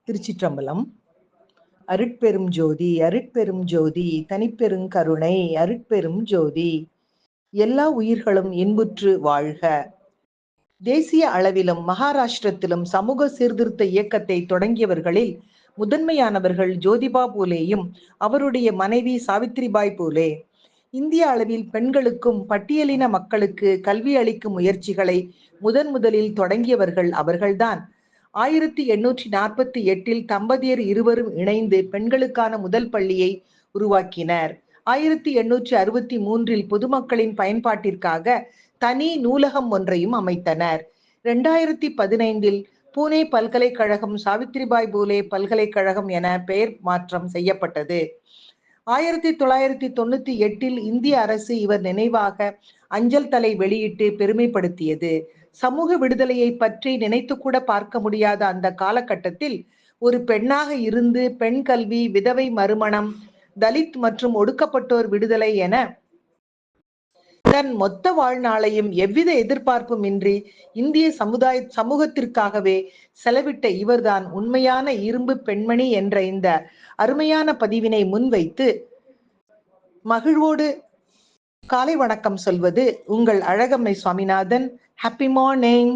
திருச்சிற்றம்பலம். அருட்பெரும் ஜோதி அருட்பெரும் ஜோதி தனிப்பெருங் கருணை அருட்பெரும் ஜோதி. எல்லா உயிர்களும் இன்புற்று வாழ்க. தேசிய அளவிலும் மகாராஷ்டிரத்திலும் சமூக சீர்திருத்த இயக்கத்தை தொடங்கியவர்களில் முதன்மையானவர்கள் ஜோதிபா பூலேயும் அவருடைய மனைவி சாவித்திரிபாய் பூலே. இந்திய அளவில் பெண்களுக்கும் பட்டியலின மக்களுக்கு கல்வி அளிக்கும் முயற்சிகளை முதலில் தொடங்கியவர்கள் அவர்கள்தான். 1848 தம்பதியர் இருவரும் இணைந்து பெண்களுக்கான முதல் பள்ளியை உருவாக்கினர். 1863 பொதுமக்களின் பயன்பாட்டிற்காக தனி நூலகம் ஒன்றையும் அமைத்தனர். 2015 பூனே பல்கலைக்கழகம் சாவித்திரிபாய் பூலே பல்கலைக்கழகம் என பெயர் மாற்றம் செய்யப்பட்டது. 1998 இந்திய அரசு இவர் நினைவாக அஞ்சல் தலை வெளியிட்டு பெருமைப்படுத்தியது. சமூக விடுதலையை பற்றி நினைத்து கூட பார்க்க முடியாத அந்த காலகட்டத்தில் ஒரு பெண்ணாக இருந்து பெண் கல்வி, விதவை மறுமணம், தலித் மற்றும் ஒடுக்கப்பட்டோர் விடுதலை என தன் மொத்த வாழ்நாளையும் எவ்வித எதிர்பார்ப்பும் இன்றி இந்திய சமூகத்திற்காகவே செலவிட்ட இவர்தான் உண்மையான இரும்பு பெண்மணி என்ற இந்த அருமையான பதிவினை முன்வைத்து மகிழ்வோடு காலை வணக்கம் சொல்வது உங்கள் அழகம்மை சுவாமிநாதன். Happy morning.